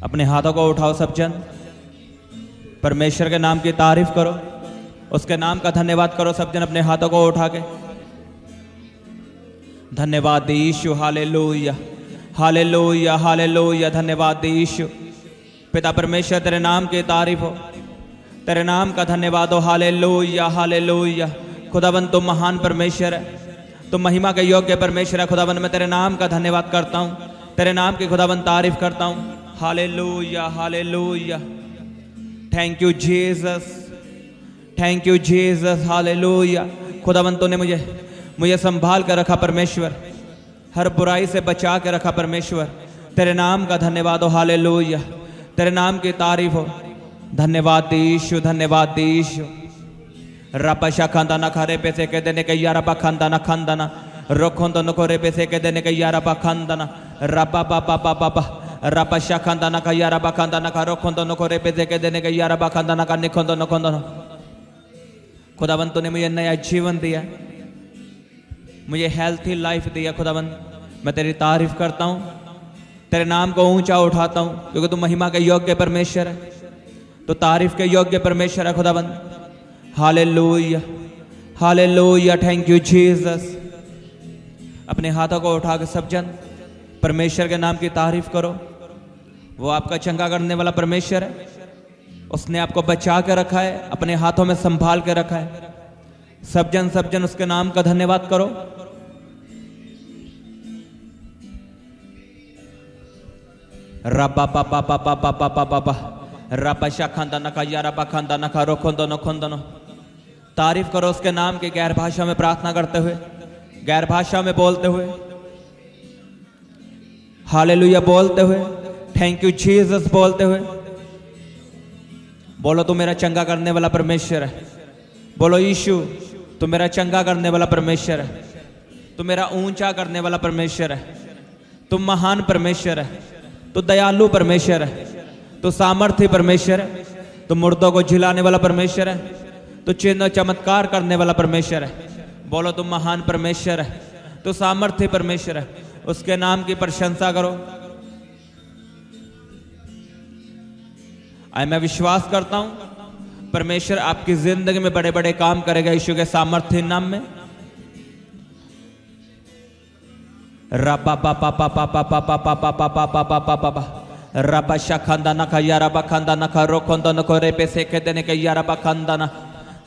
अपने हाथों को उठाओ सब जन, परमेश्वर के नाम की तारीफ करो, उसके नाम का धन्यवाद करो सब जन अपने हाथों को उठा के। धन्यवाद यीशु, हालेलुया हालेलुया हालेलुया। धन्यवाद यीशु। पिता परमेश्वर तेरे नाम की तारीफ हो, तेरे नाम का धन्यवाद हो। Hallelujah hallelujah. खुदावन तुम महान परमेश्वर है, तुम महिमा के योग्य परमेश्वर है। खुदावन मैं तेरे नाम का धन्यवाद करता हूँ, तेरे नाम की खुदावन तारीफ करता हूँ। Hallelujah hallelujah. Thank you Jesus, thank you Jesus. Hallelujah. खुदावन तूने मुझे संभाल कर रखा परमेश्वर, हर बुराई से बचा के रखा परमेश्वर। तेरे नाम का धन्यवाद हो। हालेलुया। तेरे नाम की तारीफ हो। धन्यवाद यीशु, धन्यवाद यीशु। रपशा खंदा न खरे पैसे के देने के यारा पा खंदा न खंदा न रोखों तो नखोरे पैसे के देने के यारा पा खंदा न रपा पा पा पा पा पा रपशा खंदा न का यारा पा खंदा न का रोखों तो नखोरे पैसे के देने के यारा पा खंदा न का निखों तो नखों तो। खुदावन तूने मुझे नया जीवन दिया, मुझे हेल्थी लाइफ दिया। खुदावन मैं तेरी तारीफ करता हूँ, तेरे नाम को ऊंचा उठाता हूँ, क्योंकि तू महिमा के योग्य परमेश्वर है, तो तारीफ के योग्य परमेश्वर है। खुदावन hallelujah hallelujah. Thank you Jesus. अपने हाथों को उठा के सब जन परमेश्वर के नाम की तारीफ करो। वो आपका चंगा करने वाला परमेश्वर है, उसने आपको बचा के रखा है, अपने हाथों में संभाल के रखा है। सब जन उसके नाम का धन्यवाद करो। रबा पा पा पा पा पा पा पा पा पा रबा शाखंदा नका यारा बखंदा नका रोखोंदनो खोंदनो। तारीफ करो उसके नाम की, गैर भाषा में प्रार्थना करते हुए, गैर भाषा में बोलते हुए, हालेलुया बोलते हुए, थैंक यू जीसस बोलते हुए। बोलो तू मेरा चंगा करने वाला परमेश्वर है। बोलो यीशु तू मेरा चंगा करने वाला परमेश्वर है, तू मेरा ऊंचा करने वाला परमेश्वर है, तू महान परमेश्वर है, तू दयालु परमेश्वर है, तू सामर्थ्य परमेश्वर है, तू मुर्दों को झिलाने वाला परमेश्वर है, तू चिन्ह चमत्कार करने वाला परमेश्वर है। बोलो तू महान परमेश्वर है, तू सामर्थ्य परमेश्वर है। उसके नाम की प्रशंसा करो। मैं विश्वास करता हूं परमेश्वर आपकी जिंदगी में बड़े बड़े काम करेगा यीशु के सामर्थ्य नाम में। रबा पा पा पा पा पा पा पा पा पा पा पा पा पा पा पा रबा शखंदा नखा यारा बखंदा नखा रोखंदा नको रे पे सेके देने के यारा बखंदा ना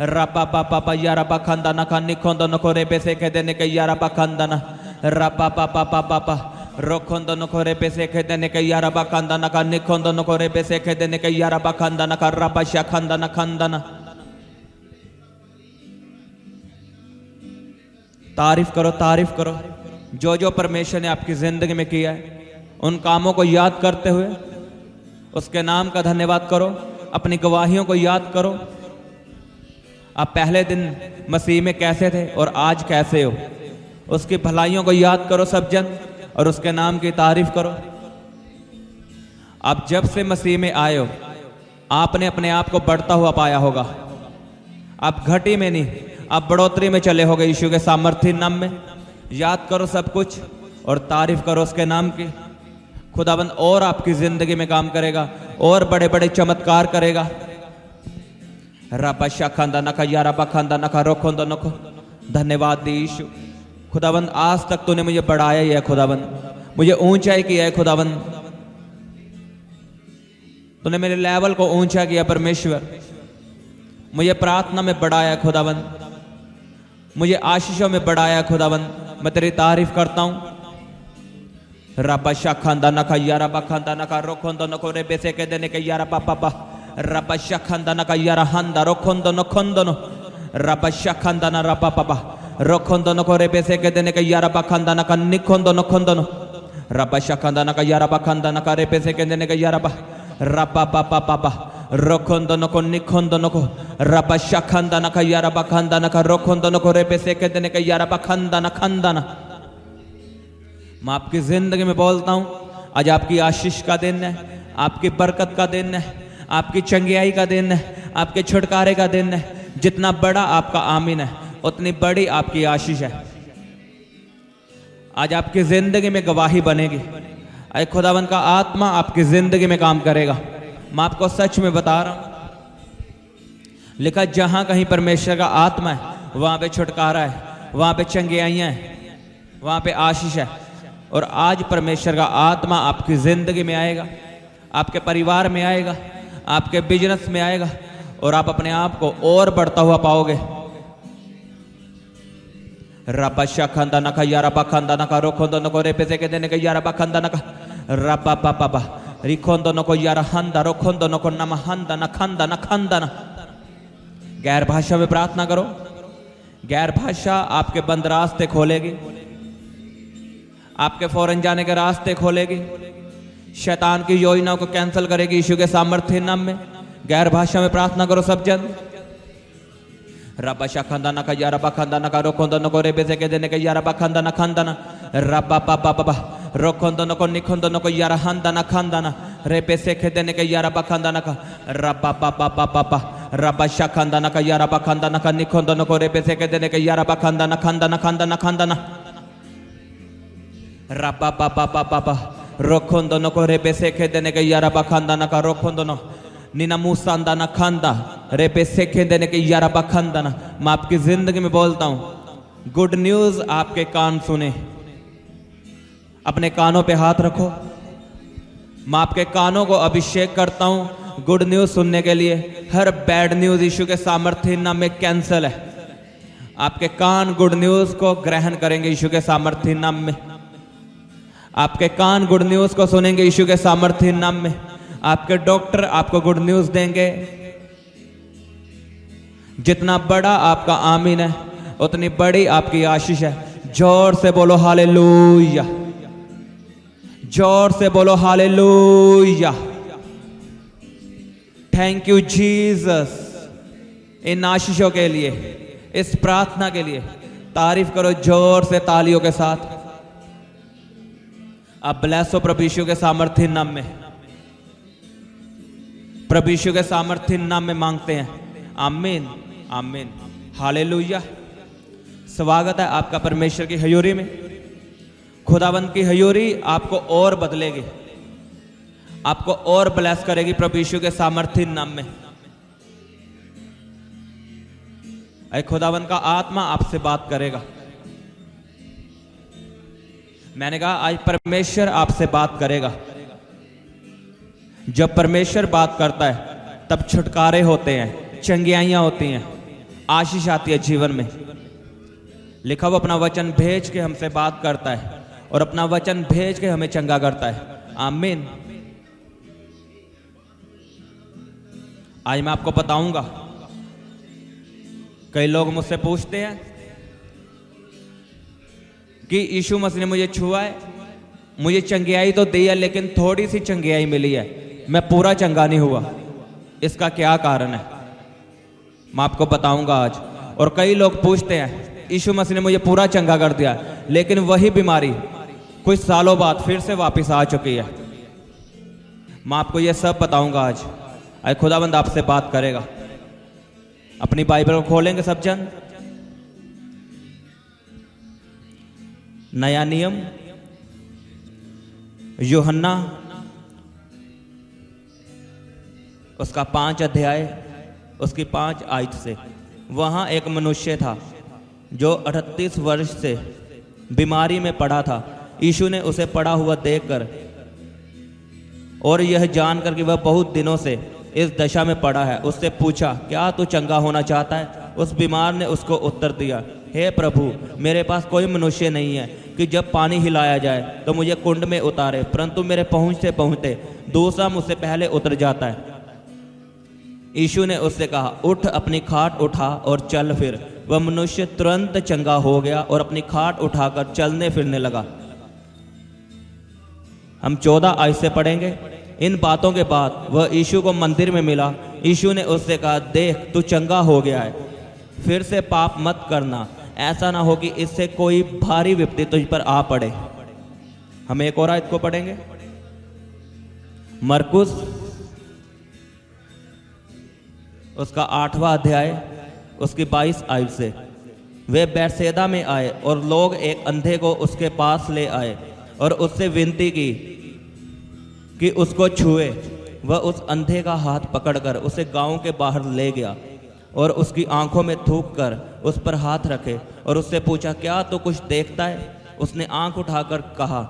रबा पा पा पा यारा बखंदा नखा निखंदा नको रे पे सेके देने के यारा बखंदा ना रबा पा पा पा पा पा रोखंदा नको रे पे सेके देने के यारा बखंदा नका निखंदा नको रे पे सेके देने के यारा बखंदा नका रबा शखंदा नखंदा ना। तारीफ करो, तारीफ करो। जो जो परमेश्वर ने आपकी जिंदगी में किया है उन कामों को याद करते हुए उसके नाम का धन्यवाद करो। अपनी गवाहियों को याद करो। आप पहले दिन मसीह में कैसे थे और आज कैसे हो, उसकी भलाइयों को याद करो सब जन, और उसके नाम की तारीफ करो। आप जब से मसीह में आए हो आपने अपने आप को बढ़ता हुआ पाया होगा। आप घटी में नहीं, आप बढ़ोतरी में चले होगे यीशु के सामर्थ्य नाम में। याद करो सब कुछ और तारीफ करो उसके नाम की। खुदाबंद और आपकी जिंदगी में काम करेगा और बड़े बड़े चमत्कार करेगा। रबा शाखंदा नका यारा बखंदा नका रोखोंदा नको। धन्यवाद यीशु। खुदाबंद आज तक तूने मुझे बढ़ाया ही है, खुदाबंद मुझे ऊंचाई किया है। खुदाबंद तूने मेरे लेवल को ऊंचा किया परमेश्वर, मुझे प्रार्थना में बढ़ाया खुदाबंद, मुझे आशीषों में बढ़ाया खुदाबंद। मैं तेरी तारीफ करता हूं। रबा शाखंदा नका यारा बखंदा नका रोखोंदा नको रे बेसे के देने के यारा पापा पा रबा शाखंदा नका यारा हंदा रोखोंदा नखोंदा नो रबा शाखंदा ना रबा पापा रोखोंदा नको रे बेसे के देने के यारा बखंदा नका निखोंदा नखोंदा नो रबा शाखंदा नका यारा बखंदा नका रे बेसे के देने के यारा बा रबा पापा पापा रोखोंदा नको निखोंदा नको रबा शाखंदा नका यारा बखंदा नका रोखोंदा नको रे बेसे के देने के यारा बखंदा ना खंदा ना। मैं आपकी जिंदगी में बोलता हूं आज आपकी आशीष का दिन है, आपकी बरकत का दिन है, आपकी चंगियाई का दिन है, आपके छुटकारे का दिन है। जितना बड़ा आपका आमीन है उतनी बड़ी आपकी आशीष है। आज आपकी जिंदगी में गवाही बनेगी, अरे खुदावन का आत्मा आपकी जिंदगी में काम करेगा। मैं आपको सच में बता रहा हूं, लिखा जहां कहीं परमेश्वर का आत्मा है वहां पे छुटकारा है, वहां पे चंगियाइयां हैं, वहां पे आशीष है। और आज परमेश्वर का आत्मा आपकी जिंदगी में आएगा, आपके परिवार में आएगा, आपके बिजनेस में आएगा और आप अपने आप को और बढ़ता हुआ पाओगे। रबा शाखंदा नका यारा बखंदा नका रोखंदा नको रे पेसे के देने के यारा बखंदा नका रबा बाबा रिखंदा नको यारा हंदा रोखंदा नको नम हंदा नखंदा नखंदा न। गैर भाषा में प्रार्थना करो। गैर भाषा आपके बंद रास्ते खोलेगी, आपके फौरन जाने के रास्ते खोलेगी, शैतान की योजनाओं को कैंसिल करेगी यीशु के सामर्थ्य नाम में। गैर भाषा में प्रार्थना करो सब जन। रबा शाखंदा नका यारा बखंदा नका रोखंदा नको रे बेसे के देने के यारा बखंदा नखंदा न रबा बाबा रोखंदा नको निखंदा नको यारा हंदा नखंदा न रे बेसे के देने के यारा बखंदा नका रबा बाबा रबा शाखंदा नका यारा बखंदा नका निखंदा नको रे बेसे के देने के यारा बखंदा नखंदा नखंदा नखंदा न रबा बाबा रोखंदा नको रे बेसे के देने के यारा बखंदा नका रोखंदा न नीना मूसांदा ना खांदा रे पैसे देने के यारा बखंदा ना। मैं आपकी जिंदगी में बोलता हूं, गुड न्यूज आपके कान सुने। अपने कानों पे हाथ रखो। मैं आपके कानों को अभिषेक करता हूं गुड न्यूज सुनने के लिए। हर बैड न्यूज यीशु के सामर्थ्य नाम में कैंसल है। आपके कान गुड न्यूज को ग्रहण करेंगे यीशु के सामर्थ्य नाम में। आपके कान गुड न्यूज को सुनेंगे यीशु के सामर्थ्य नाम में। आपके डॉक्टर आपको गुड न्यूज देंगे। जितना बड़ा आपका आमीन है उतनी बड़ी आपकी आशीष है। जोर से बोलो हालेलुया, जोर से बोलो हालेलुया। Thank you Jesus. इन आशीषों के लिए, इस प्रार्थना के लिए तारीफ करो जोर से तालियों के साथ। अब ब्लेस हो प्रभु यीशु के सामर्थ्य नाम में। प्रभु यीशु के सामर्थ्य नाम में मांगते हैं, आमीन आमीन हालेलुया। स्वागत है आपका परमेश्वर की हजूरी में। खुदावंद की हजूरी आपको और बदलेगी, आपको और ब्लेस करेगी प्रभु यीशु के सामर्थ्य नाम में। ऐ खुदावंद का आत्मा आपसे बात करेगा। मैंने कहा आज परमेश्वर आपसे बात करेगा। जब परमेश्वर बात करता है तब छुटकारे होते हैं, चंगियाइयां होती हैं, आशीष आती है जीवन में। लिखा वो अपना वचन भेज के हमसे बात करता है और अपना वचन भेज के हमें चंगा करता है। आमीन। आज मैं आपको बताऊंगा, कई लोग मुझसे पूछते हैं कि यीशु मसीह ने मुझे छुआ है, मुझे चंगियाई तो दी है लेकिन थोड़ी सी चंगियाई मिली है, मैं पूरा चंगा नहीं हुआ, इसका क्या कारण है? मैं आपको बताऊंगा आज। और कई लोग पूछते हैं यीशु मसीह ने मुझे पूरा चंगा कर दिया लेकिन वही बीमारी कुछ सालों बाद फिर से वापस आ चुकी है। मैं आपको यह सब बताऊंगा आज। आज खुदाबंद आपसे बात करेगा। अपनी बाइबल को खोलेंगे सब जन। नया नियम यूहन्ना उसका 5 अध्याय उसकी 5 आयत से। वहां एक मनुष्य था जो 38 वर्ष से बीमारी में पड़ा था। यीशु ने उसे पड़ा हुआ देखकर और यह जानकर कि वह बहुत दिनों से इस दशा में पड़ा है, उससे पूछा, क्या तू चंगा होना चाहता है? उस बीमार ने उसको उत्तर दिया, हे प्रभु, मेरे पास कोई मनुष्य नहीं है कि जब पानी हिलाया जाए तो मुझे कुंड में उतारे, परंतु मेरे पहुंचते पहुंचते दूसरा मुझसे पहले उतर जाता है। यीशु ने उससे कहा, उठ, अपनी खाट उठा और चल फिर। वह मनुष्य तुरंत चंगा हो गया और अपनी खाट उठाकर चलने फिरने लगा। हम 14 आयत से पढ़ेंगे। इन बातों के बाद वह यीशु को मंदिर में मिला। यीशु ने उससे कहा, देख, तू चंगा हो गया है, फिर से पाप मत करना, ऐसा ना हो कि इससे कोई भारी विपत्ति तुझ पर आ पड़े। हम एक और आयत को पढ़ेंगे, मरकुस उसका 8वां अध्याय उसकी 22 आयत से। वे बैतसैदा में आए और लोग एक अंधे को उसके पास ले आए और उससे विनती की कि उसको छुए, वह उस अंधे का हाथ पकड़कर उसे गांव के बाहर ले गया और उसकी आंखों में थूक कर उस पर हाथ रखे और उससे पूछा, क्या तो कुछ देखता है? उसने आंख उठाकर कहा,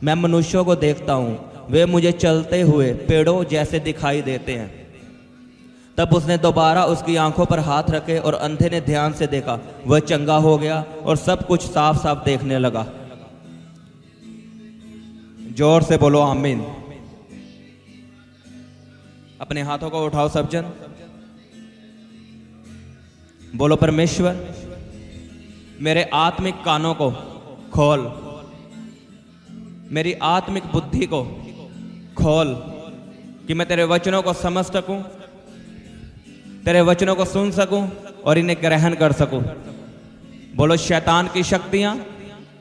मैं मनुष्यों को देखता हूँ, वे मुझे चलते हुए पेड़ों जैसे दिखाई देते हैं। तब उसने दोबारा उसकी आंखों पर हाथ रखे और अंधे ने ध्यान से देखा, वह चंगा हो गया और सब कुछ साफ साफ देखने लगा। जोर से बोलो आमीन। अपने हाथों को उठाओ सब जन, बोलो परमेश्वर मेरे आत्मिक कानों को खोल, मेरी आत्मिक बुद्धि को खोल कि मैं तेरे वचनों को समझ सकूं, तेरे वचनों को सुन सकूं और इन्हें ग्रहण कर सकूं। बोलो शैतान की शक्तियां,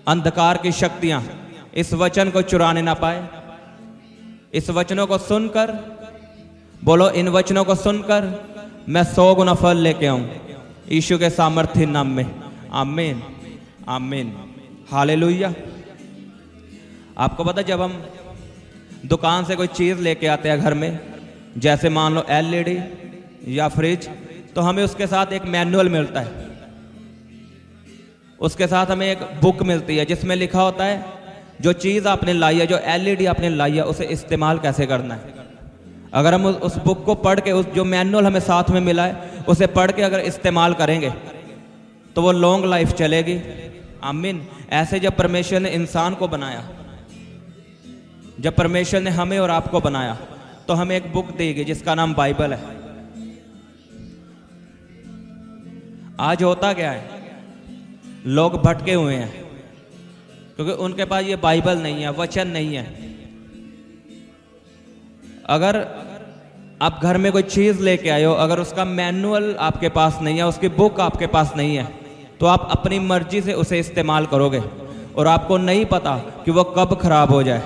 अंधकार की शक्तियां इस वचन को चुराने ना पाए। इस वचनों को सुनकर, बोलो इन वचनों को सुनकर मैं 100 गुना फल लेके आऊं यीशु के सामर्थ्य नाम में। आमीन आमीन हालेलुया। आपको पता, जब हम दुकान से कोई चीज़ लेके आते हैं घर में, जैसे मान लो एलईडी या फ्रिज, तो हमें उसके साथ एक मैनुअल मिलता है, उसके साथ हमें एक बुक मिलती है जिसमें लिखा होता है जो चीज़ आपने लाई है, जो एलईडी आपने लाई है, उसे इस्तेमाल कैसे करना है। अगर हम उस बुक को पढ़ के, उस जो मैनुअल हमें साथ में मिला है उसे पढ़ के अगर इस्तेमाल करेंगे तो वो लॉन्ग लाइफ चलेगी। आमीन। ऐसे जब परमेश्वर ने इंसान को बनाया, जब परमेश्वर ने हमें और आपको बनाया, तो हमें एक बुक दी गई जिसका नाम बाइबल है। आज होता क्या है, लोग भटके हुए हैं क्योंकि उनके पास ये बाइबल नहीं है, वचन नहीं है। अगर आप घर में कोई चीज़ लेके आए हो, अगर उसका मैनुअल आपके पास नहीं है, उसकी बुक आपके पास नहीं है, तो आप अपनी मर्जी से उसे इस्तेमाल करोगे और आपको नहीं पता कि वो कब खराब हो जाए,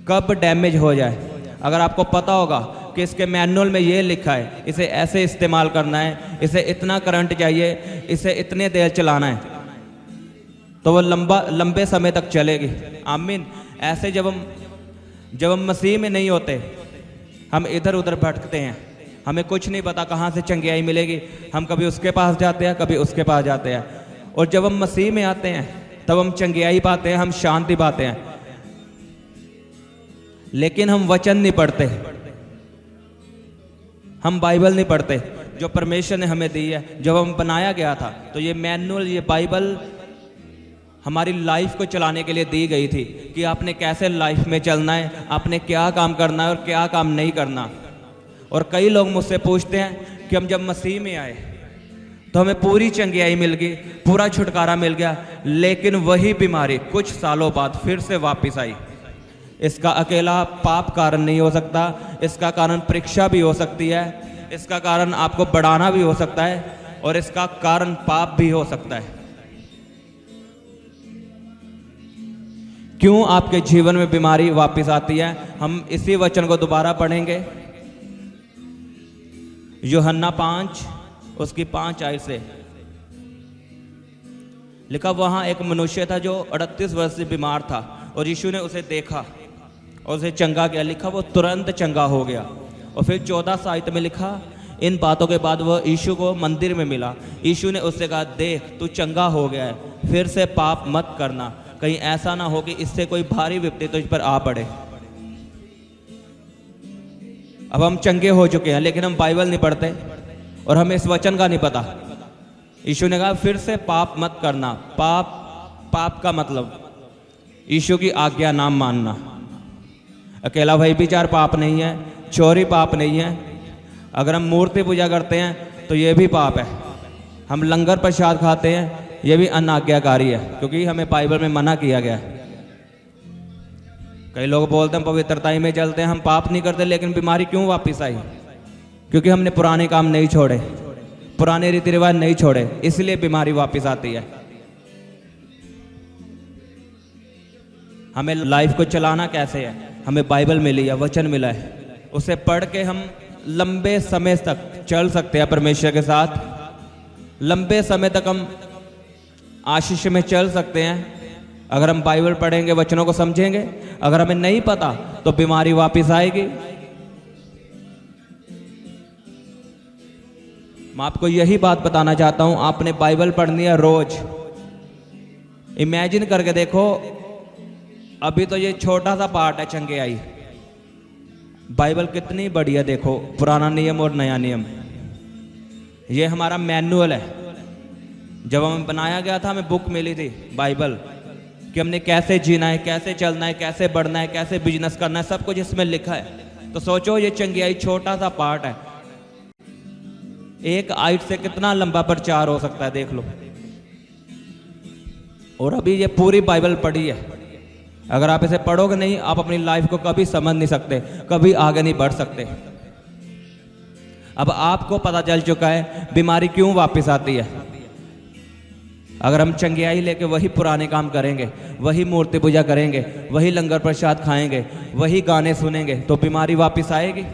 कब डैमेज हो जाए। अगर आपको पता होगा कि इसके मैनुअल में ये लिखा है, इसे ऐसे इस्तेमाल करना है, इसे इतना करंट चाहिए, इसे इतने देर चलाना है, तो वो लंबे समय तक चलेगी। आमीन। ऐसे जब हम मसीह में नहीं होते, हम इधर उधर भटकते हैं, हमें कुछ नहीं पता कहाँ से चंगियाई मिलेगी, हम कभी उसके पास जाते हैं, कभी उसके पास जाते हैं। और जब हम मसीह में आते हैं तब हम चंगियाई पाते हैं, हम शांति पाते हैं, लेकिन हम वचन नहीं पढ़ते, हम बाइबल नहीं पढ़ते जो परमेश्वर ने हमें दी है। जब हम बनाया गया था तो ये मैनुअल, ये बाइबल हमारी लाइफ को चलाने के लिए दी गई थी कि आपने कैसे लाइफ में चलना है, आपने क्या काम करना है और क्या काम नहीं करना। और कई लोग मुझसे पूछते हैं कि हम जब मसीह में आए तो हमें पूरी चंगियाई मिल गई, पूरा छुटकारा मिल गया, लेकिन वही बीमारी कुछ सालों बाद फिर से वापस आई। इसका अकेला पाप कारण नहीं हो सकता, इसका कारण परीक्षा भी हो सकती है, इसका कारण आपको बढ़ाना भी हो सकता है, और इसका कारण पाप भी हो सकता है। क्यों आपके जीवन में बीमारी वापस आती है, हम इसी वचन को दोबारा पढ़ेंगे। यूहन्ना 5 उसकी 5 आयत से लिखा, वहां एक मनुष्य था जो 38 वर्ष से बीमार था, और यीशु ने उसे देखा और उसे चंगा किया। लिखा वो तुरंत चंगा हो गया। और फिर 14 आयत में लिखा, इन बातों के बाद वह यीशु को मंदिर में मिला। यीशु ने उससे कहा, देख तू चंगा हो गया है, फिर से पाप मत करना, कहीं ऐसा ना हो कि इससे कोई भारी विपत्ति तुझ पर आ पड़े। अब हम चंगे हो चुके हैं, लेकिन हम बाइबल नहीं पढ़ते और हमें इस वचन का नहीं पता। यीशु ने कहा फिर से पाप मत करना। पाप का मतलब यीशु की आज्ञा ना मानना। अकेला व्यभिचार पाप नहीं है, चोरी पाप नहीं है, अगर हम मूर्ति पूजा करते हैं तो ये भी पाप है, हम लंगर प्रसाद खाते हैं ये भी अनाज्ञाकारी है, क्योंकि हमें बाइबल में मना किया गया है। कई लोग बोलते हैं पवित्रताई में चलते हैं, हम पाप नहीं करते, लेकिन बीमारी क्यों वापस आई? क्योंकि हमने पुराने काम नहीं छोड़े, पुराने रीति रिवाज नहीं छोड़े, इसलिए बीमारी वापस आती है। हमें लाइफ को चलाना कैसे है? हमें बाइबल मिली है, वचन मिला है, उसे पढ़ के हम लंबे समय तक चल सकते हैं परमेश्वर के साथ। लंबे समय तक हम आशीष में चल सकते हैं, अगर हम बाइबल पढ़ेंगे, वचनों को समझेंगे, अगर हमें नहीं पता तो बीमारी वापस आएगी। मैं आपको यही बात बताना चाहता हूं, आपने बाइबल पढ़नी है रोज। इमेजिन करके देखो, अभी तो ये छोटा सा पार्ट है चंगेयाई, बाइबल कितनी बड़ी है देखो, पुराना नियम और नया नियम। ये हमारा मैनुअल है। जब हमें बनाया गया था, हमें बुक मिली थी बाइबल, कि हमने कैसे जीना है, कैसे चलना है, कैसे बढ़ना है, कैसे बिजनेस करना है, सब कुछ इसमें लिखा है। तो सोचो ये चंगेयाई छोटा सा पार्ट है, एक आयत से कितना लंबा प्रचार हो सकता है, देख लो। और अभी ये पूरी बाइबल पढ़ी है, अगर आप इसे पढ़ोगे नहीं, आप अपनी लाइफ को कभी समझ नहीं सकते, कभी आगे नहीं बढ़ सकते। अब आपको पता चल चुका है बीमारी क्यों वापस आती है। अगर हम चंगेयाई लेके वही पुराने काम करेंगे, वही मूर्ति पूजा करेंगे, वही लंगर प्रसाद खाएंगे, वही गाने सुनेंगे, तो बीमारी वापस आएगी।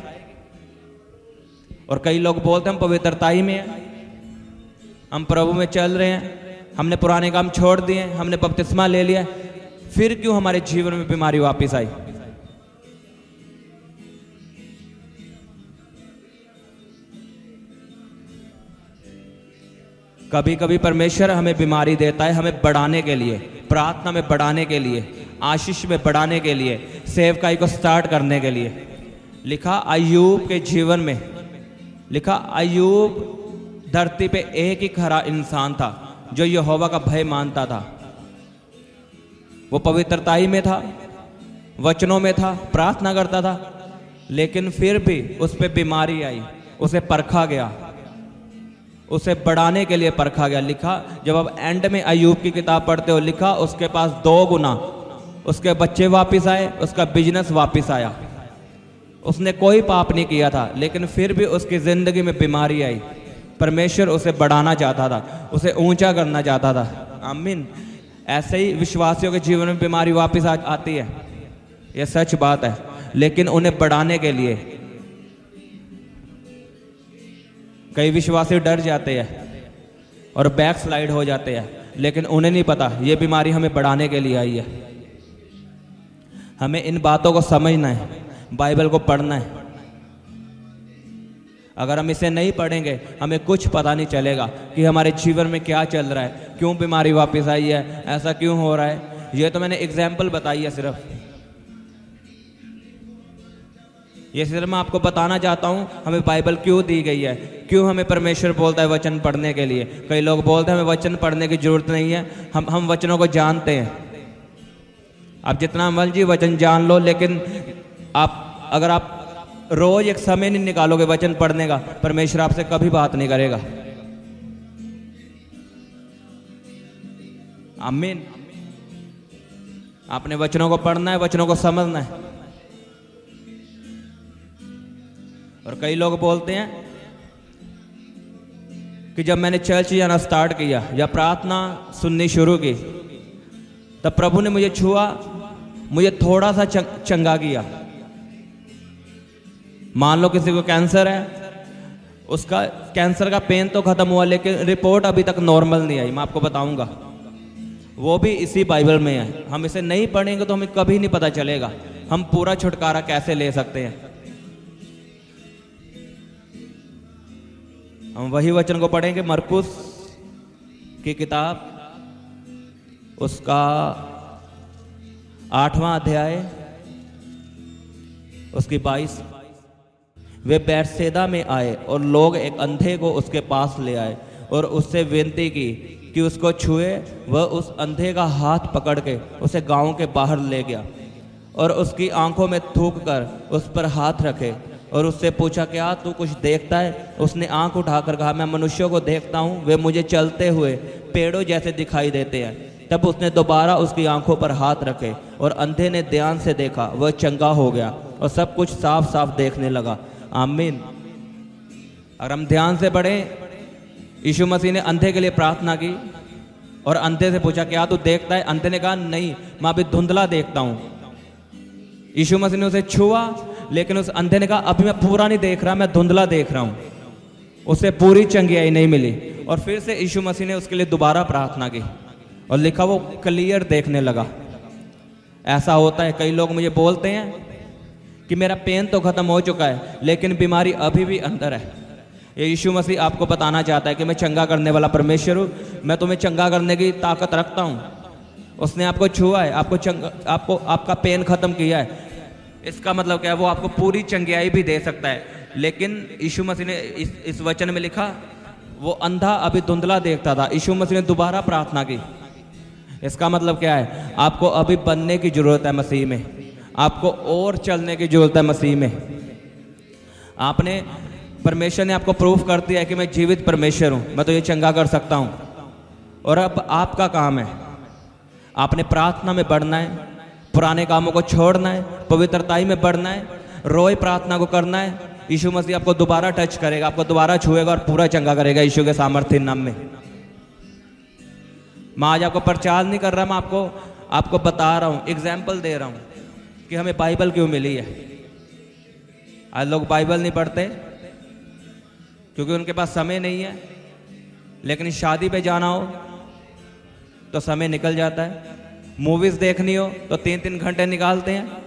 और कई लोग बोलते हैं हम पवित्रता ही में हैं, हम प्रभु में चल रहे हैं, हमने पुराने काम छोड़ दिए, हमने बपतिस्मा ले लिया, फिर क्यों हमारे जीवन में बीमारी वापस आई। कभी कभी परमेश्वर हमें बीमारी देता है, हमें बढ़ाने के लिए, प्रार्थना में बढ़ाने के लिए, आशीष में बढ़ाने के लिए, सेवकाई को स्टार्ट करने के लिए। लिखा अय्यूब के जीवन में, लिखा अय्यूब धरती पे एक ही खरा इंसान था जो यहोवा का भय मानता था। वो पवित्रताई में था, वचनों में था, प्रार्थना करता था, लेकिन फिर भी उस पर बीमारी आई, उसे परखा गया, उसे बढ़ाने के लिए परखा गया। लिखा जब आप एंड में अय्यूब की किताब पढ़ते हो, लिखा उसके पास 2 गुना उसके बच्चे वापस आए, उसका बिजनेस वापस आया। उसने कोई पाप नहीं किया था, लेकिन फिर भी उसकी जिंदगी में बीमारी आई। परमेश्वर उसे बढ़ाना चाहता था, उसे ऊंचा करना चाहता था। आमीन। ऐसे ही विश्वासियों के जीवन में बीमारी वापस आती है, यह सच बात है, लेकिन उन्हें बढ़ाने के लिए कई विश्वासी डर जाते हैं और बैक स्लाइड हो जाते हैं, लेकिन उन्हें नहीं पता ये बीमारी हमें बढ़ाने के लिए आई है। हमें इन बातों को समझना है, बाइबल को पढ़ना है। अगर हम इसे नहीं पढ़ेंगे, हमें कुछ पता नहीं चलेगा कि हमारे जीवन में क्या चल रहा है, क्यों बीमारी वापस आई है, ऐसा क्यों हो रहा है। ये तो मैंने एग्जाम्पल बताई है सिर्फ, ये सिर्फ मैं आपको बताना चाहता हूँ हमें बाइबल क्यों दी गई है, क्यों हमें परमेश्वर बोलता है वचन पढ़ने के लिए। कई लोग बोलते हैं हमें वचन पढ़ने की जरूरत नहीं है, हम वचनों को जानते हैं। आप जितना मर्जी वचन जान लो, लेकिन अगर आप रोज एक समय नहीं निकालोगे वचन पढ़ने का, परमेश्वर आपसे कभी बात नहीं करेगा। आमीन। आपने वचनों को पढ़ना है, वचनों को समझना है। और कई लोग बोलते हैं कि जब मैंने चर्च जाना स्टार्ट किया या प्रार्थना सुननी शुरू की, तब प्रभु ने मुझे छुआ, मुझे थोड़ा सा चंगा किया। मान लो किसी को कैंसर है, उसका कैंसर का पेन तो खत्म हुआ, लेकिन रिपोर्ट अभी तक नॉर्मल नहीं आई। मैं आपको बताऊंगा, वो भी इसी बाइबल में है। हम इसे नहीं पढ़ेंगे तो हमें कभी नहीं पता चलेगा हम पूरा छुटकारा कैसे ले सकते हैं। हम वही वचन को पढ़ेंगे, मरकुस की किताब, उसका 8वां अध्याय, उसकी 22। वे बैतसैदा में आए और लोग एक अंधे को उसके पास ले आए और उससे विनती की कि उसको छुए। वह उस अंधे का हाथ पकड़ के उसे गांव के बाहर ले गया और उसकी आंखों में थूक कर उस पर हाथ रखे और उससे पूछा, क्या तू कुछ देखता है? उसने आंख उठाकर कहा, मैं मनुष्यों को देखता हूँ, वे मुझे चलते हुए पेड़ों जैसे दिखाई देते हैं। तब उसने दोबारा उसकी आंखों पर हाथ रखे और अंधे ने ध्यान से देखा, वह चंगा हो गया और सब कुछ साफ साफ देखने लगा। आमीन। अगर हम ध्यान से पढ़ें, यीशु मसीह ने अंधे के लिए प्रार्थना की और अंधे से पूछा, क्या तू देखता है? अंधे ने कहा, नहीं, मैं अभी धुंधला देखता हूँ। यीशु मसीह ने उसे छुआ, लेकिन उस अंधे ने कहा, अभी मैं पूरा नहीं देख रहा, मैं धुंधला देख रहा हूँ। उसे पूरी चंगियाई नहीं मिली और फिर से यीशु मसीह ने उसके लिए दोबारा प्रार्थना की और लिखा वो क्लियर देखने लगा। ऐसा होता है, कई लोग मुझे बोलते हैं कि मेरा पेन तो खत्म हो चुका है लेकिन बीमारी अभी भी अंदर है। ये यीशु मसीह आपको बताना चाहता है कि मैं चंगा करने वाला परमेश्वर हूँ, मैं तुम्हें चंगा करने की ताकत रखता हूँ। उसने आपको छुआ है, आपको आपका पेन खत्म किया है। इसका मतलब क्या है? वो आपको पूरी चंगाई भी दे सकता है। लेकिन यीशु मसीह ने इस वचन में लिखा, वो अंधा अभी धुंधला देखता था, यीशु मसीह ने दोबारा प्रार्थना की। इसका मतलब क्या है? आपको अभी बनने की जरूरत है मसीह में, आपको और चलने की जरूरत है मसीह में। आपने परमेश्वर ने आपको प्रूफ कर दिया है कि मैं जीवित परमेश्वर हूं, मैं तो ये चंगा कर सकता हूं। और अब आपका काम है, आपने प्रार्थना में बढ़ना है, पुराने कामों को छोड़ना है, पवित्रताई में बढ़ना है, रोज प्रार्थना को करना है। यीशु मसीह आपको दोबारा टच करेगा, आपको दोबारा छुएगा और पूरा चंगा करेगा यीशु के सामर्थ्य नाम में। मैं आज आपको प्रचार नहीं कर रहा, मैं आपको बता रहा हूं, एग्जाम्पल दे रहा हूं कि हमें बाइबल क्यों मिली है। आज लोग बाइबल नहीं पढ़ते क्योंकि उनके पास समय नहीं है, लेकिन शादी पे जाना हो तो समय निकल जाता है, मूवीज देखनी हो तो 3-3 घंटे निकालते हैं।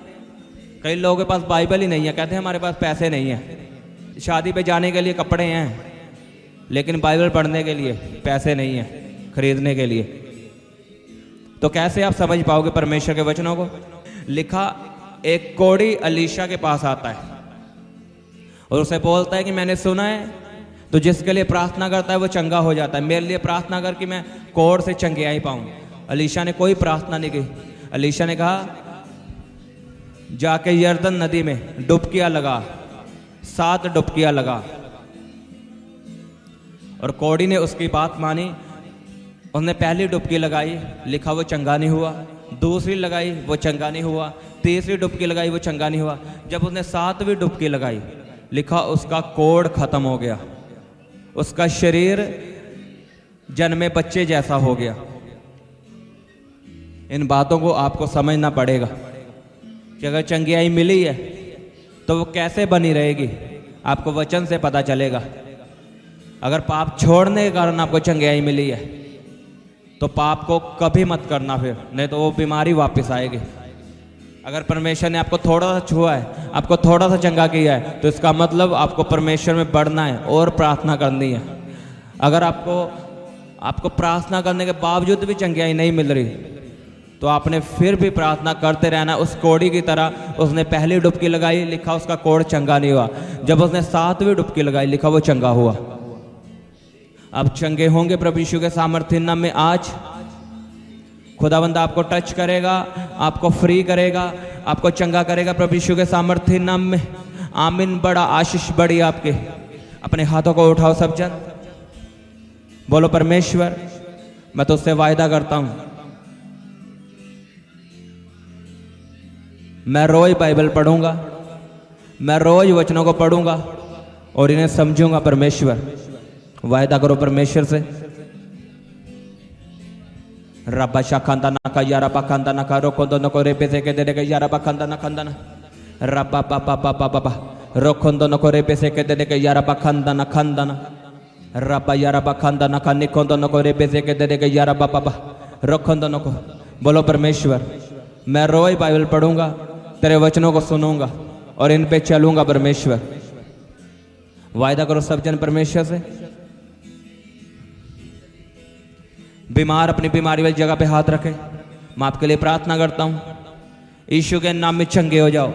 कई लोगों के पास बाइबल ही नहीं है, कहते हैं हमारे पास पैसे नहीं है। शादी पे जाने के लिए कपड़े हैं लेकिन बाइबल पढ़ने के लिए पैसे नहीं है खरीदने के लिए। तो कैसे आप समझ पाओगे परमेश्वर के वचनों को? लिखा, एक कोढ़ी अलीशा के पास आता है और उसे बोलता है कि मैंने सुना है तो जिसके लिए प्रार्थना करता है वो चंगा हो जाता है, मेरे लिए प्रार्थना कर कि मैं कोढ़ से चंगियाई पाऊं। अलीशा ने कोई प्रार्थना नहीं की। अलीशा ने कहा, जाके यरदन नदी में डुबकियां लगा, 7 डुबकियां लगा। और कोढ़ी ने उसकी बात मानी। उसने पहली डुबकी लगाई, लिखा वो चंगा नहीं हुआ। दूसरी लगाई, वो चंगा नहीं हुआ। तीसरी डुबकी लगाई, वो चंगा नहीं हुआ। जब उसने 7वीं डुबकी लगाई, लिखा उसका कोढ़ खत्म हो गया, उसका शरीर जन्मे बच्चे जैसा हो गया। इन बातों को आपको समझना पड़ेगा कि अगर चंगियाई मिली है तो वो कैसे बनी रहेगी, आपको वचन से पता चलेगा। अगर पाप छोड़ने के कारण आपको चंगियाई मिली है तो पाप को कभी मत करना फिर, नहीं तो वो बीमारी वापस आएगी। अगर परमेश्वर ने आपको थोड़ा सा छुआ है, आपको थोड़ा सा चंगा किया है, तो इसका मतलब आपको परमेश्वर में बढ़ना है और प्रार्थना करनी है। अगर आपको प्रार्थना करने के बावजूद भी चंगियाई नहीं मिल रही तो आपने फिर भी प्रार्थना करते रहना। उस कोढ़ी की तरह उसने पहली डुबकी लगाई, लिखा उसका कोढ़ चंगा नहीं हुआ। जब उसने 7वीं डुबकी लगाई, लिखा वो चंगा हुआ। अब चंगे होंगे प्रभु यीशु के सामर्थ्य नाम में। आज खुदावंद आपको टच करेगा, आपको फ्री करेगा, आपको चंगा करेगा प्रभु यीशु के सामर्थ्य नाम में। आमीन। बड़ा आशीष बड़ी आपके। अपने हाथों को उठाओ सब जन, बोलो परमेश्वर मैं तुझसे वायदा करता हूं, मैं रोज बाइबल पढ़ूंगा, मैं रोज वचनों को पढ़ूंगा और इन्हें समझूंगा। परमेश्वर वायदा करो परमेश्वर से। रब्बा शाखंदा ना का यारा पखंदा ना का रोकोंदो नको रेपे से के दे के यारा पखंदा ना खंदा ना रब्बा पापा पापा पापा रोकोंदो नको रेपे से के दे के यारा पखंदा ना खंदा ना रब्बा यारा पखंदा ना का निकोंदो नको रेपे से के दे के यारा पापा रोकोंदो नको। बोलो परमेश्वर मैं रोज बाइबल पढ़ूंगा, तेरे वचनों को सुनूंगा और इन पे चलूंगा। परमेश्वर वायदा करो सब जन परमेश्वर से। बीमार अपनी बीमारी वाली जगह पे हाथ रखे। मैं आपके लिए प्रार्थना करता हूं, यीशु के नाम में चंगे हो जाओ,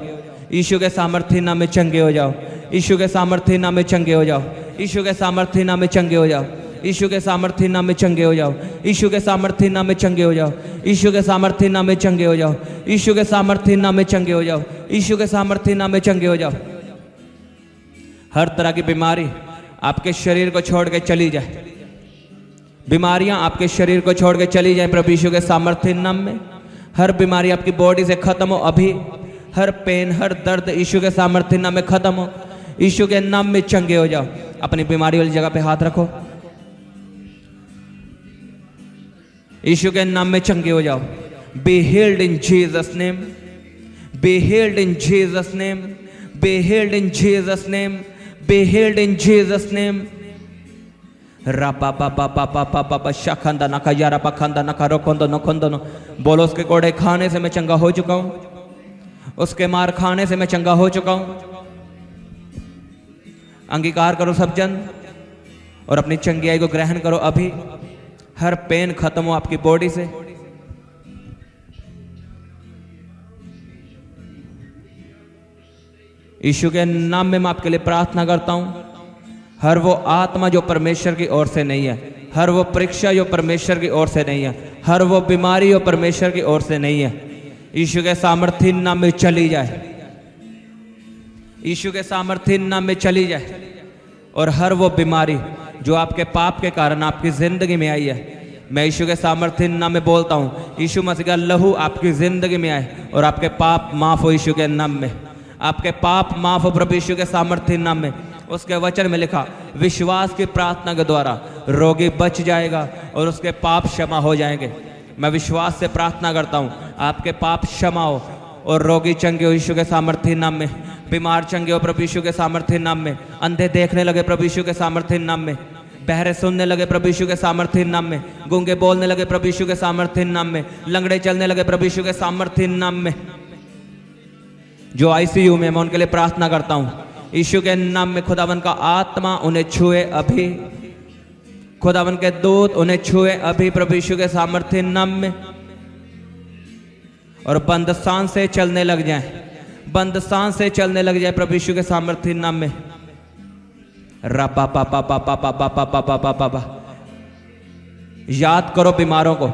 यीशु के सामर्थ्य नाम में चंगे हो जाओ, यीशु के सामर्थ्य नाम में चंगे हो जाओ, यीशु के सामर्थ्य नाम में चंगे हो जाओ, यीशु के सामर्थ्य नाम में चंगे हो जाओ, यीशु के सामर्थ्य नाम में चंगे हो जाओ, यीशु के सामर्थ्य नाम में चंगे हो जाओ, यीशु के सामर्थ्य नाम में चंगे हो जाओ, यीशु के सामर्थ्य नाम में चंगे हो जाओ। हर तरह की बीमारी आपके शरीर को छोड़ के चली जाए, बीमारियां आपके शरीर को छोड़ के चली जाए प्रभु यीशु के सामर्थ्य नाम में। हर बीमारी आपकी बॉडी से खत्म हो अभी। हर पेन, हर दर्द यीशु के सामर्थ्य नाम में खत्म हो। यीशु के नाम में चंगे हो जाओ। अपनी बीमारी वाली जगह पे हाथ रखो, यीशु के नाम में चंगे हो जाओ। Be healed in Jesus name, be healed in Jesus name, be healed in Jesus name, be healed in Jesus name. रपा पापा पापा पापा शखंदा नखा यारा पखंदा नखा रोखंदो नखंदो नो। बोलो उसके कोड़े खाने से मैं चंगा हो चुका हूँ, उसके मार खाने से मैं चंगा हो चुका हूँ। अंगीकार करो सब जन और अपनी चंगियाई को ग्रहण करो अभी। हर पेन खत्म हो आपकी बॉडी से। यीशु के नाम में मैं आपके लिए प्रार्थना करता हूं। हर वो आत्मा जो परमेश्वर की ओर से नहीं है, हर वो परीक्षा जो परमेश्वर की ओर से नहीं है, हर वो बीमारी जो परमेश्वर की ओर से नहीं है, यीशु के सामर्थ्य नाम में चली जाए, यीशु के सामर्थ्य नाम में चली जाए। और हर वो बीमारी जो आपके पाप के कारण आपकी जिंदगी में आई है, मैं यीशु के सामर्थ्य नाम में बोलता हूँ, यीशु मसीह का लहू आपकी जिंदगी में आए और आपके पाप माफ हो यीशु के नाम में। आपके पाप माफ हो प्रभु यीशु के सामर्थ्य नाम में। उसके वचन में लिखा, विश्वास की प्रार्थना के द्वारा रोगी बच जाएगा और उसके पाप क्षमा हो जाएंगे। मैं विश्वास से प्रार्थना करता हूँ, आपके पाप क्षमा हो और रोगी चंगे हो यीशु के सामर्थ्य नाम में। बीमार चंगे हो प्रभु यीशु के सामर्थ्य नाम में। अंधे देखने लगे प्रभु यीशु के सामर्थ्य नाम में। बहरे सुनने लगे प्रभु यीशु के सामर्थ्य नाम में। गूंगे बोलने लगे प्रभु यीशु के सामर्थ्य नाम में। लंगड़े चलने लगे प्रभु यीशु के सामर्थ्य नाम में। जो आईसीयू में, मैं उनके लिए प्रार्थना करता हूँ, यीशु के नाम में खुदावन का आत्मा उन्हें छुए अभी। खुदावन के दूत उन्हें छुए अभी प्रभु यीशु के सामर्थ्य नाम में। और बंद सांस से चलने लग जाएं, बंद सांस से चलने लग जाए प्रभु यीशु के सामर्थ्य नाम में। रपा पापा पापा पापा पापा पापा पापा। याद करो बीमारों को,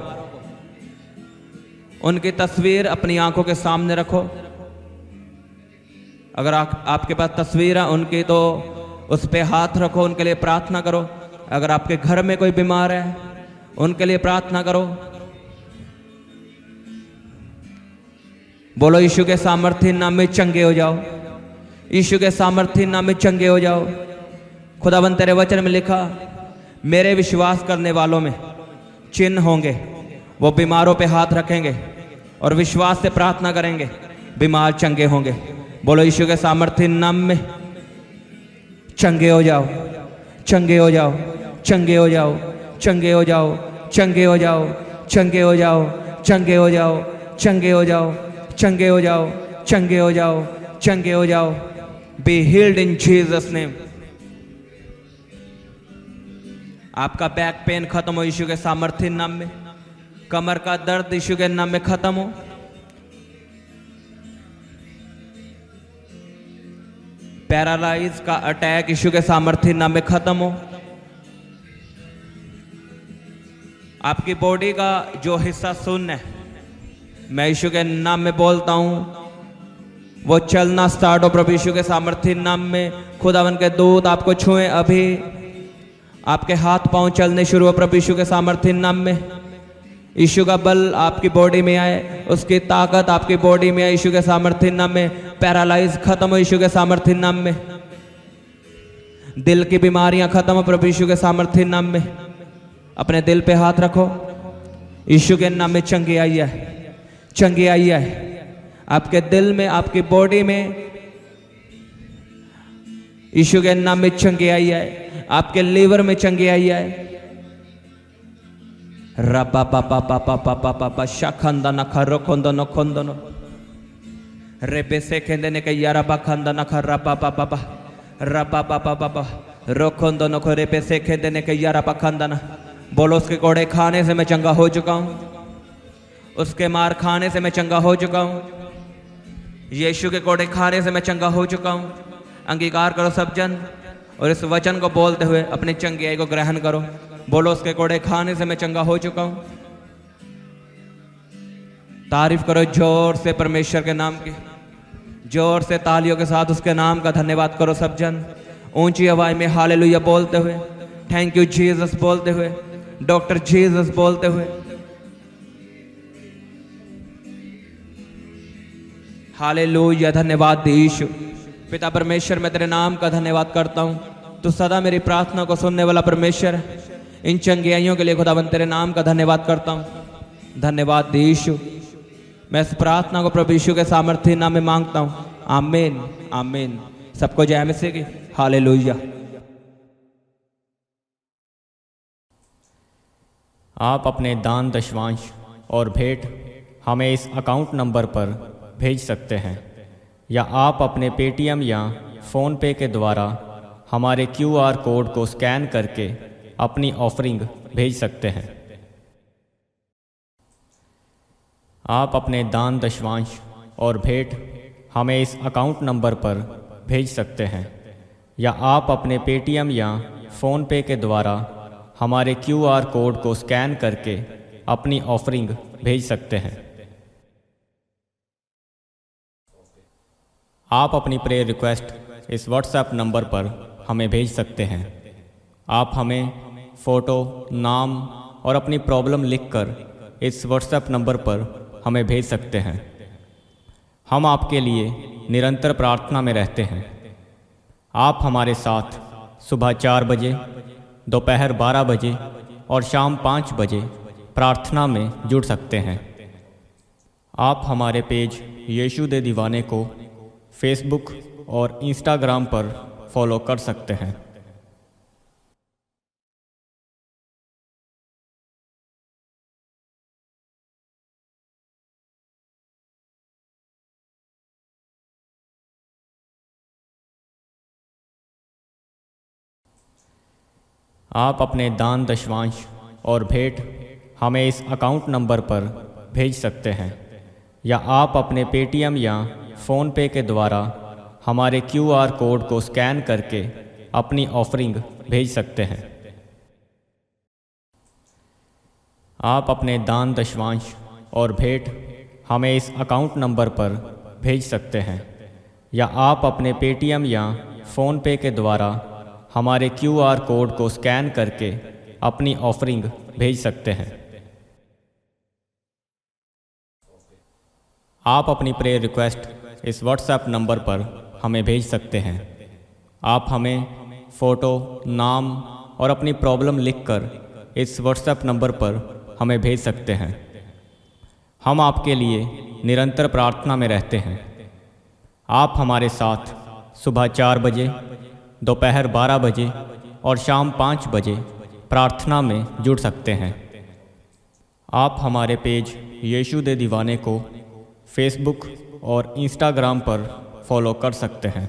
उनकी तस्वीर अपनी आंखों के सामने रखो। अगर आपके पास तस्वीर है उनकी, तो उस पे हाथ रखो, उनके लिए प्रार्थना करो। अगर आपके घर में कोई बीमार है, उनके लिए प्रार्थना करो। बोलो, यीशु के सामर्थ्य नाम में चंगे हो जाओ, यीशु के सामर्थ्य नाम में चंगे हो जाओ। खुदावन तेरे वचन में लिखा, मेरे विश्वास करने वालों में चिन्ह होंगे। वो बीमारों पे हाथ रखेंगे और विश्वास से प्रार्थना करेंगे, बीमार चंगे होंगे। बोलो, यीशु के सामर्थ्य नाम में चंगे हो जाओ, चंगे हो जाओ, चंगे हो जाओ, चंगे हो जाओ, चंगे हो जाओ, चंगे हो जाओ, चंगे हो जाओ, चंगे हो जाओ, चंगे हो जाओ, चंगे हो जाओ, चंगे हो जाओ। Be healed in Jesus name. आपका बैक पेन खत्म हो यीशु के सामर्थ्य नाम में। कमर का दर्द यीशु के नाम में खत्म हो। पैरालाइज का अटैक यीशु के सामर्थ्य नाम में खत्म हो। आपकी बॉडी का जो हिस्सा सुन्न है, मैं यीशु के नाम में बोलता हूं, वो चलना स्टार्ट हो प्रभु यीशु के सामर्थ्य नाम में। खुदावन के दूत आपको छुए अभी। आपके हाथ पांव चलने शुरू हो प्रभु यीशु के सामर्थ्य नाम में। यीशु का बल आपकी बॉडी में आए, उसकी ताकत आपकी बॉडी में आए यीशु के सामर्थ्य नाम में। पैरालाइज खत्म हो यीशु के सामर्थ्य नाम में। दिल की बीमारियां खत्म हो प्रभु यीशु के सामर्थ्य नाम में। अपने दिल पे हाथ रखो, यीशु के नाम में चंगी आई है, चंगी आई है। आपके दिल में, आपकी बॉडी में यीशु के नाम में चंगी आई है। आपके लीवर में चंगी आई है। रपा पापा पापा पापा पापा शाखंदा नखा रोखंदो नखंदो नो। रेपे से खेंदे ने के यारा बखंदा नखा रपा पापा पापा रपा पापा पापा रोखंदो नखो। रेपे से खेंदे ने के यारा बखंदा ना। बोलो, उसके कोड़े खाने से मैं चंगा हो चुका हूं, उसके मार खाने से मैं चंगा हो चुका हूं। यीशु के कोड़े खाने से मैं चंगा हो चुका हूं। अंगीकार करो सब जन और इस वचन को बोलते हुए अपनी चंगियाई को ग्रहण करो। बोलो, उसके कोड़े खाने से मैं चंगा हो चुका हूं। तारीफ करो जोर से परमेश्वर के नाम की, जोर से तालियों के साथ उसके नाम का धन्यवाद करो सब जन। ऊंची आवाज में हालेलुया बोलते हुए, थैंक यू जीसस बोलते हुए, डॉक्टर जीसस बोलते हुए। हालेलुया, धन्यवाद यीशु। पिता परमेश्वर, मैं तेरे नाम का धन्यवाद करता हूं। तू सदा मेरी प्रार्थना को सुनने वाला परमेश्वर है। इन चंगियाइयों के लिए खुदावन तेरे नाम का धन्यवाद करता हूं। धन्यवाद यीशु। मैं इस प्रार्थना को प्रभु यीशु के सामर्थ्य नाम में मांगता हूं। आमीन, आमीन। सबको जय मसीह की। हालेलुया। आप अपने दान दशवांश और भेंट हमें इस अकाउंट नंबर पर भेज सकते हैं या आप अपने पेटीएम या फ़ोनपे के द्वारा हमारे क्यूआर कोड को स्कैन करके अपनी ऑफरिंग भेज सकते हैं। आप अपने दान दशवांश और भेंट हमें इस अकाउंट नंबर पर भेज सकते हैं या आप अपने पेटीएम या फ़ोनपे के द्वारा हमारे क्यूआर कोड को स्कैन करके अपनी ऑफरिंग भेज सकते हैं। आप अपनी प्रेयर रिक्वेस्ट इस व्हाट्सएप नंबर पर हमें भेज सकते हैं। आप हमें फ़ोटो, नाम और अपनी प्रॉब्लम लिखकर इस व्हाट्सएप नंबर पर हमें भेज सकते हैं। हम आपके लिए निरंतर प्रार्थना में रहते हैं। आप हमारे साथ सुबह 4 बजे, दोपहर 12 बजे और शाम 5 बजे प्रार्थना में जुड़ सकते हैं। आप हमारे पेज यीशु दे दीवाने को फेसबुक और इंस्टाग्राम पर फॉलो कर सकते हैं। आप अपने दान दशवांश और भेंट हमें इस अकाउंट नंबर पर भेज सकते हैं या आप अपने पेटीएम या फ़ोनपे के द्वारा हमारे क्यूआर कोड को स्कैन करके अपनी ऑफरिंग भेज सकते हैं। आप अपने दान दशवांश और भेंट हमें इस अकाउंट नंबर पर भेज सकते हैं या आप अपने पेटीएम या फ़ोनपे के द्वारा हमारे क्यूआर कोड को स्कैन करके अपनी ऑफरिंग भेज सकते हैं। आप अपनी प्रेयर रिक्वेस्ट इस व्हाट्सएप नंबर पर हमें भेज सकते हैं। आप हमें फ़ोटो, नाम और अपनी प्रॉब्लम लिखकर इस व्हाट्सएप नंबर पर हमें भेज सकते हैं। हम आपके लिए निरंतर प्रार्थना में रहते हैं। आप हमारे साथ सुबह 4 बजे, दोपहर 12 बजे और शाम 5 बजे प्रार्थना में जुड़ सकते हैं। आप हमारे पेज यीशु दे दीवाने को फेसबुक और इंस्टाग्राम पर फॉलो कर सकते हैं।